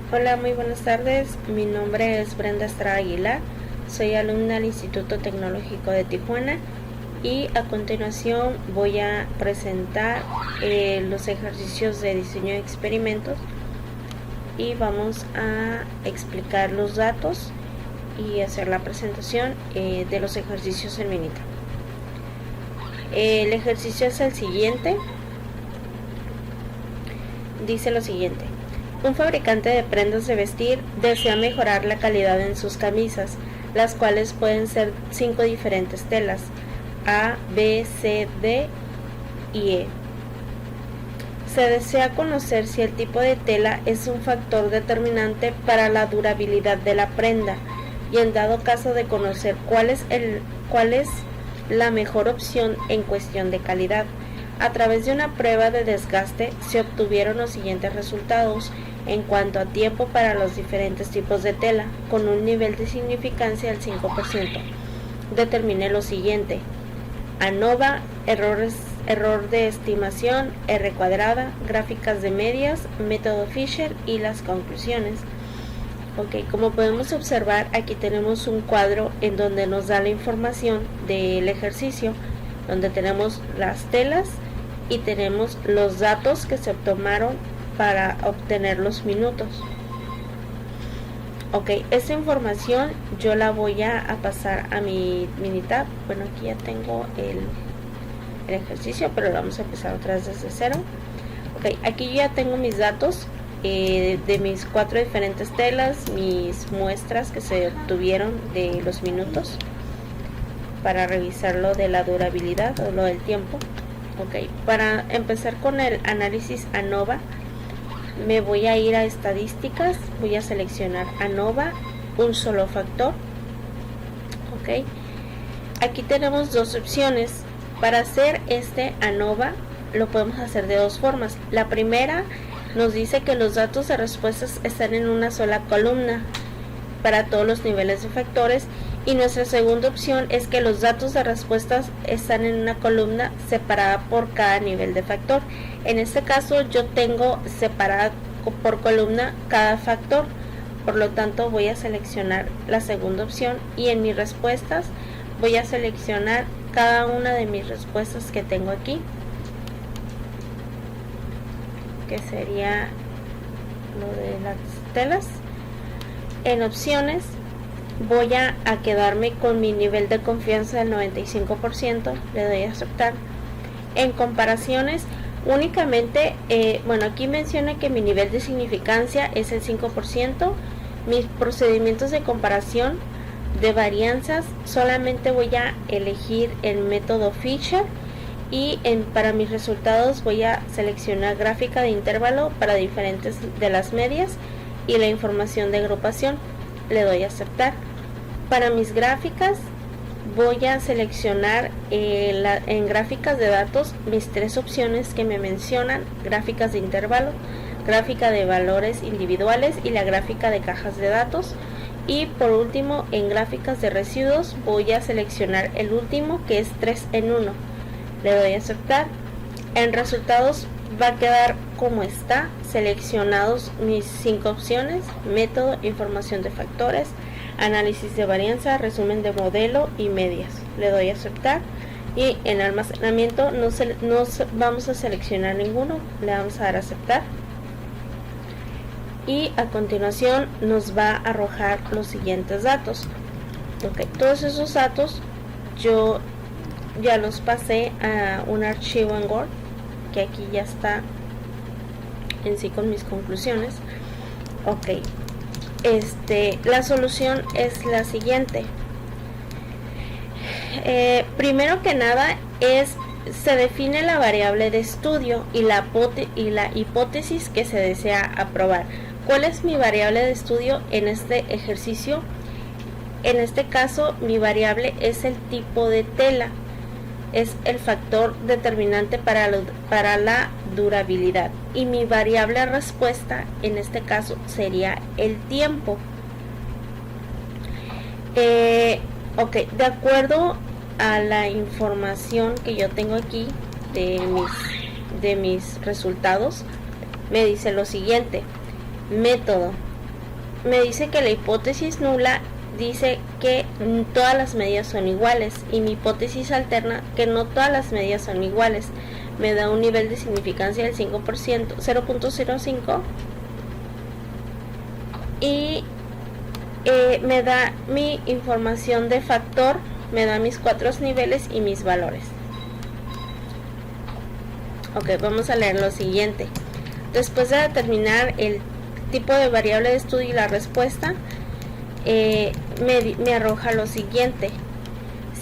Hola, muy buenas tardes. Mi nombre es Brenda Estrada Aguilar. Soy alumna del Instituto Tecnológico de Tijuana y a continuación voy a presentar los ejercicios de diseño de experimentos y vamos a explicar los datos y hacer la presentación de los ejercicios en Minita. El ejercicio es el siguiente. Dice lo siguiente: un fabricante de prendas de vestir desea mejorar la calidad en sus camisas, las cuales pueden ser 5 diferentes telas: A, B, C, D y E. Se desea conocer si el tipo de tela es un factor determinante para la durabilidad de la prenda y, en dado caso de conocer cuál es la mejor opción en cuestión de calidad. A través de una prueba de desgaste se obtuvieron los siguientes resultados en cuanto a tiempo para los diferentes tipos de tela, con un nivel de significancia del 5%. Determine lo siguiente: ANOVA, error de estimación, R cuadrada, gráficas de medias, método Fisher y las conclusiones. Ok, como podemos observar, aquí tenemos un cuadro en donde nos da la información del ejercicio, donde tenemos las telas y tenemos los datos que se tomaron para obtener los minutos. Ok, esta información yo la voy a pasar a mi Minitab. Bueno, aquí ya tengo el ejercicio, pero vamos a empezar otra vez desde cero. Ok, aquí ya tengo mis datos de mis 4 diferentes telas, mis muestras que se obtuvieron de los minutos para revisar lo de la durabilidad o lo del tiempo. Ok, para empezar con el análisis ANOVA, me voy a ir a estadísticas, voy a seleccionar ANOVA, un solo factor. Ok, aquí tenemos dos opciones. Para hacer este ANOVA lo podemos hacer de dos formas. La primera nos dice que los datos de respuestas están en una sola columna para todos los niveles de factores, y nuestra segunda opción es que los datos de respuestas están en una columna separada por cada nivel de factor. En este caso yo tengo separada por columna cada factor, por lo tanto voy a seleccionar la segunda opción y en mis respuestas voy a seleccionar cada una de mis respuestas que tengo aquí, que sería lo de las telas. En opciones voy a quedarme con mi nivel de confianza del 95%, le doy a aceptar. En comparaciones únicamente, bueno, aquí menciona que mi nivel de significancia es el 5%. Mis procedimientos de comparación de varianzas solamente voy a elegir el método Fisher, y para mis resultados voy a seleccionar gráfica de intervalo para diferentes de las medias y la información de agrupación, le doy a aceptar. Para mis gráficas voy a seleccionar en gráficas de datos mis 3 opciones que me mencionan: gráficas de intervalo, gráfica de valores individuales y la gráfica de cajas de datos. Y por último, en gráficas de residuos voy a seleccionar el último, que es 3 en 1, le doy a aceptar. En resultados va a quedar como está, seleccionados mis 5 opciones: método, información de factores, análisis de varianza, resumen de modelo y medias, le doy a aceptar. Y en almacenamiento no vamos a seleccionar ninguno, le vamos a dar a aceptar. Y a continuación nos va a arrojar los siguientes datos. Ok, todos esos datos yo ya los pasé a un archivo en Word, que aquí ya está en sí con mis conclusiones. Ok, la solución es la siguiente. Primero que nada se define la variable de estudio y la hipótesis que se desea aprobar. ¿Cuál es mi variable de estudio en este ejercicio? En este caso mi variable es el tipo de tela, es el factor determinante para la durabilidad, y mi variable respuesta en este caso sería el tiempo. Ok, de acuerdo a la información que yo tengo aquí de mis resultados, me dice lo siguiente: método, me dice que la hipótesis nula dice que todas las medidas son iguales, y mi hipótesis alterna que no todas las medidas son iguales. Me da un nivel de significancia del 5%, 0.05, y me da mi información de factor, me da mis 4 niveles y mis valores. Ok, vamos a leer lo siguiente. Después de determinar el tipo de variable de estudio y la respuesta, me arroja lo siguiente.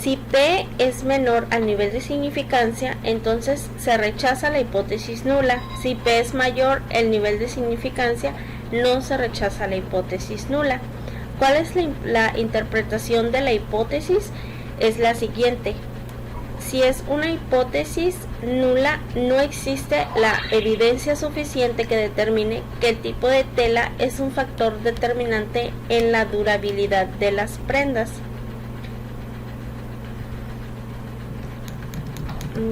Si P es menor al nivel de significancia, entonces se rechaza la hipótesis nula. Si P es mayor el nivel de significancia, no se rechaza la hipótesis nula. ¿Cuál es la interpretación de la hipótesis? Es la siguiente. Si es una hipótesis nula, no existe la evidencia suficiente que determine que el tipo de tela es un factor determinante en la durabilidad de las prendas.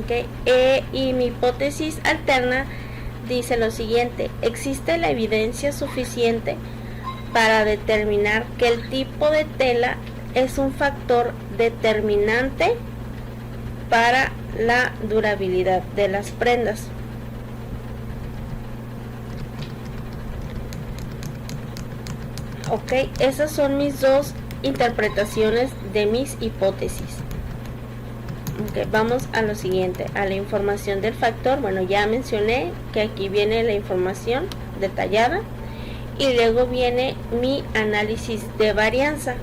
Okay. Y mi hipótesis alterna dice lo siguiente: existe la evidencia suficiente para determinar que el tipo de tela es un factor determinante para la durabilidad de las prendas. Ok, esas son mis dos interpretaciones de mis hipótesis. Okay, vamos a lo siguiente, a la información del factor. Bueno, ya mencioné que aquí viene la información detallada y luego viene mi análisis de varianza.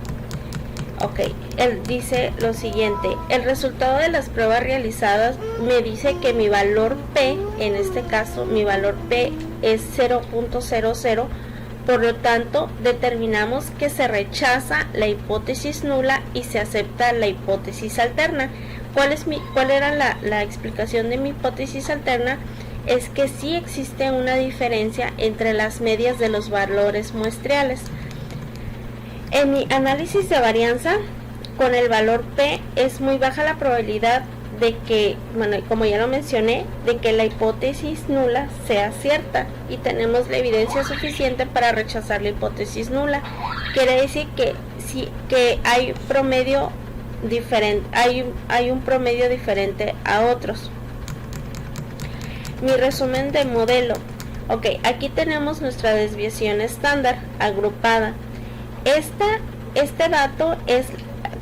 Ok, él dice lo siguiente: el resultado de las pruebas realizadas me dice que mi valor P, en este caso mi valor P es 0.00, por lo tanto determinamos que se rechaza la hipótesis nula y se acepta la hipótesis alterna. ¿Cuál era la explicación de mi hipótesis alterna? Es que sí existe una diferencia entre las medias de los valores muestriales. En mi análisis de varianza, con el valor P es muy baja la probabilidad de que, bueno, como ya lo mencioné, de que la hipótesis nula sea cierta, y tenemos la evidencia suficiente para rechazar la hipótesis nula. Quiere decir que sí, que hay promedio diferente, hay un promedio diferente a otros. Mi resumen de modelo. Ok, aquí tenemos nuestra desviación estándar agrupada. Este dato es,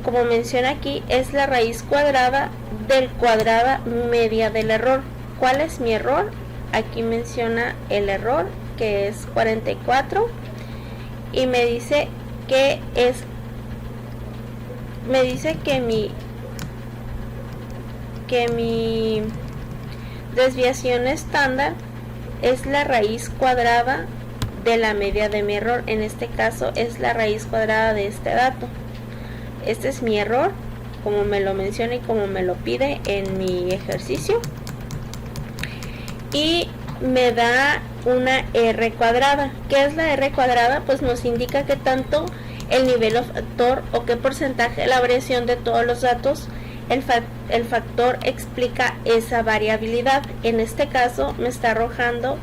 como menciona aquí, es la raíz cuadrada del cuadrada media del error. ¿Cuál es mi error? Aquí menciona el error, que es 44, y me dice que mi desviación estándar es la raíz cuadrada de la media de mi error. En este caso es la raíz cuadrada de este dato. Este es mi error, como me lo menciona y como me lo pide en mi ejercicio, y me da una R cuadrada. ¿Qué es la R cuadrada? Pues nos indica qué tanto el nivel o factor, o qué porcentaje de la variación de todos los datos el factor explica esa variabilidad. En este caso me está arrojando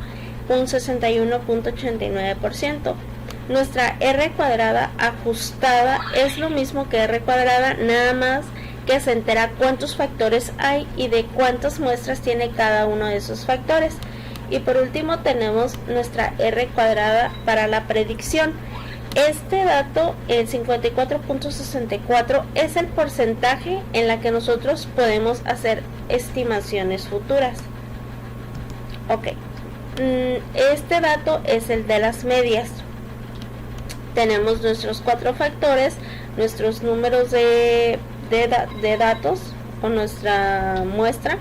un 61.89%. Nuestra R cuadrada ajustada es lo mismo que R cuadrada, nada más que se entera cuántos factores hay y de cuántas muestras tiene cada uno de esos factores. Y por último tenemos nuestra R cuadrada para la predicción. Este dato, el 54.64, es el porcentaje en la que nosotros podemos hacer estimaciones futuras. Ok, este dato es el de las medias. Tenemos nuestros 4 factores, nuestros números de datos o nuestra muestra,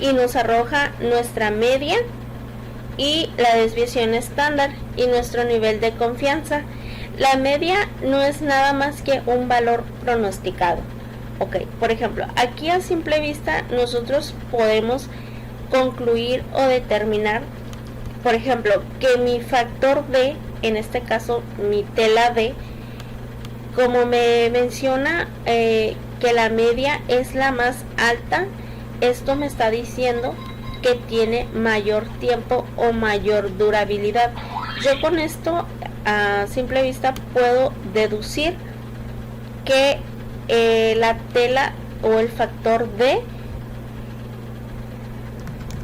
y nos arroja nuestra media y la desviación estándar y nuestro nivel de confianza. La media no es nada más que un valor pronosticado. Ok, por ejemplo, aquí a simple vista nosotros podemos concluir o determinar, por ejemplo, que mi factor D, en este caso mi tela D, como me menciona que la media es la más alta, esto me está diciendo que tiene mayor tiempo o mayor durabilidad. Yo con esto a simple vista puedo deducir que la tela o el factor D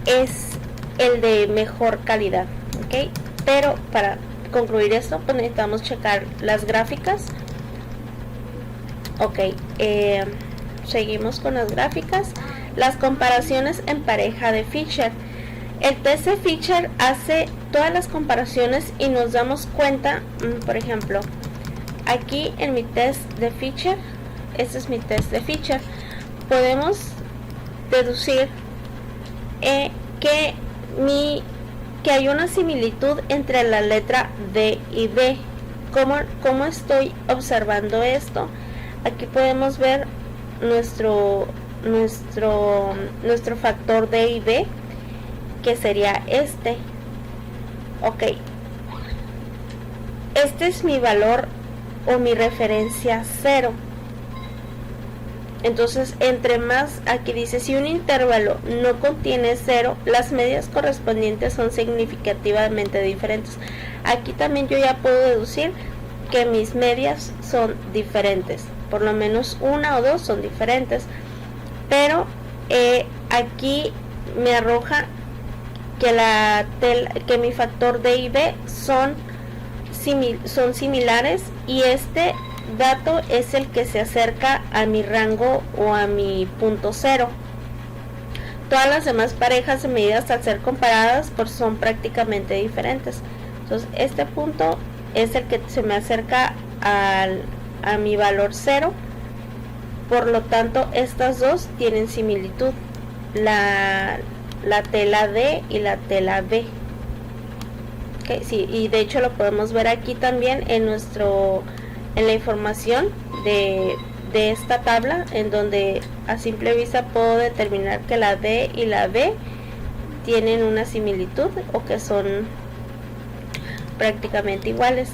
es el de mejor calidad, ¿ok? Pero para concluir esto, pues necesitamos checar las gráficas. Ok, seguimos con las gráficas. Las comparaciones en pareja de Fisher. El test de Fisher hace todas las comparaciones y nos damos cuenta, por ejemplo, aquí en mi test de Fisher, este es mi test de Fisher, podemos deducir que hay una similitud entre la letra D y D. ¿Cómo estoy observando esto? Aquí podemos ver nuestro factor D y B, que sería este. Ok, este es mi valor o mi referencia 0. Entonces, entre más, aquí dice, si un intervalo no contiene 0, las medias correspondientes son significativamente diferentes. Aquí también yo ya puedo deducir que mis medias son diferentes, por lo menos una o dos son diferentes, pero aquí me arroja que mi factor D y B son similares, y este dato es el que se acerca a mi rango o a mi punto 0. Todas las demás parejas de medidas, al ser comparadas, pues son prácticamente diferentes. Entonces este punto es el que se me acerca a mi valor 0. Por lo tanto, estas dos tienen similitud, la tela D y la tela B. Okay, sí, y de hecho lo podemos ver aquí también en la información de esta tabla, en donde a simple vista puedo determinar que la D y la B tienen una similitud, o que son prácticamente iguales.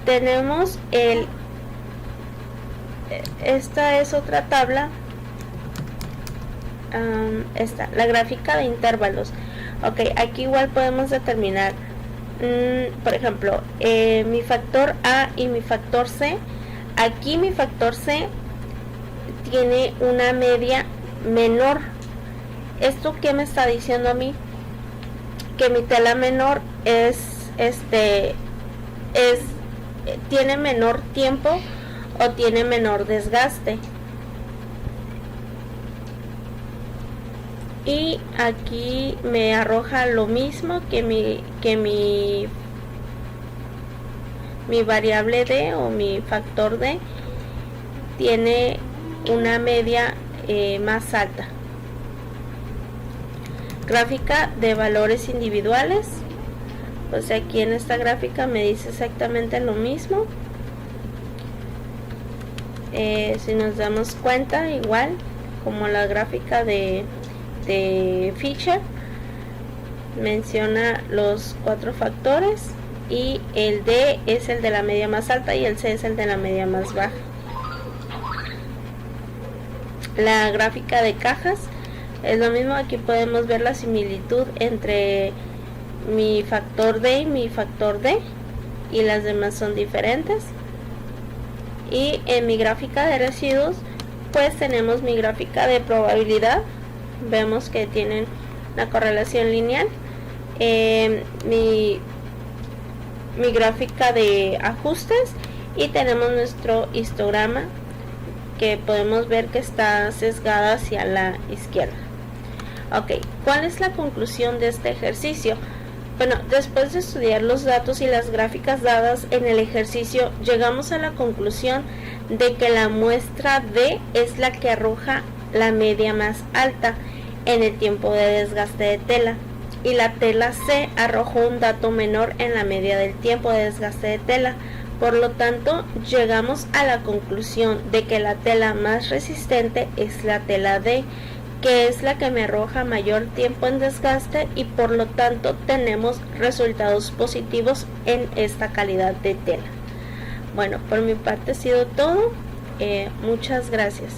Tenemos esta es otra tabla, la gráfica de intervalos. Ok, aquí igual podemos determinar, por ejemplo, mi factor A y mi factor C. Aquí mi factor C tiene una media menor. ¿Esto qué me está diciendo a mí? Que mi tela menor tiene menor tiempo o tiene menor desgaste. Y aquí me arroja lo mismo que mi variable D o mi factor D tiene una media más alta. Gráfica de valores individuales. Pues aquí en esta gráfica me dice exactamente lo mismo. Si nos damos cuenta, igual como la gráfica de Fisher, menciona los 4 factores, y el D es el de la media más alta y el C es el de la media más baja. La gráfica de cajas es lo mismo. Aquí podemos ver la similitud entre mi factor D y mi factor D, y las demás son diferentes. Y en mi gráfica de residuos, pues tenemos mi gráfica de probabilidad. Vemos que tienen una correlación lineal. Mi gráfica de ajustes, y tenemos nuestro histograma, que podemos ver que está sesgada hacia la izquierda. Ok, ¿cuál es la conclusión de este ejercicio? Bueno, después de estudiar los datos y las gráficas dadas en el ejercicio, llegamos a la conclusión de que la muestra D es la que arroja la media más alta en el tiempo de desgaste de tela, y la tela C arrojó un dato menor en la media del tiempo de desgaste de tela. Por lo tanto, llegamos a la conclusión de que la tela más resistente es la tela D, que es la que me arroja mayor tiempo en desgaste, y por lo tanto tenemos resultados positivos en esta calidad de tela. Bueno, por mi parte ha sido todo. Muchas gracias.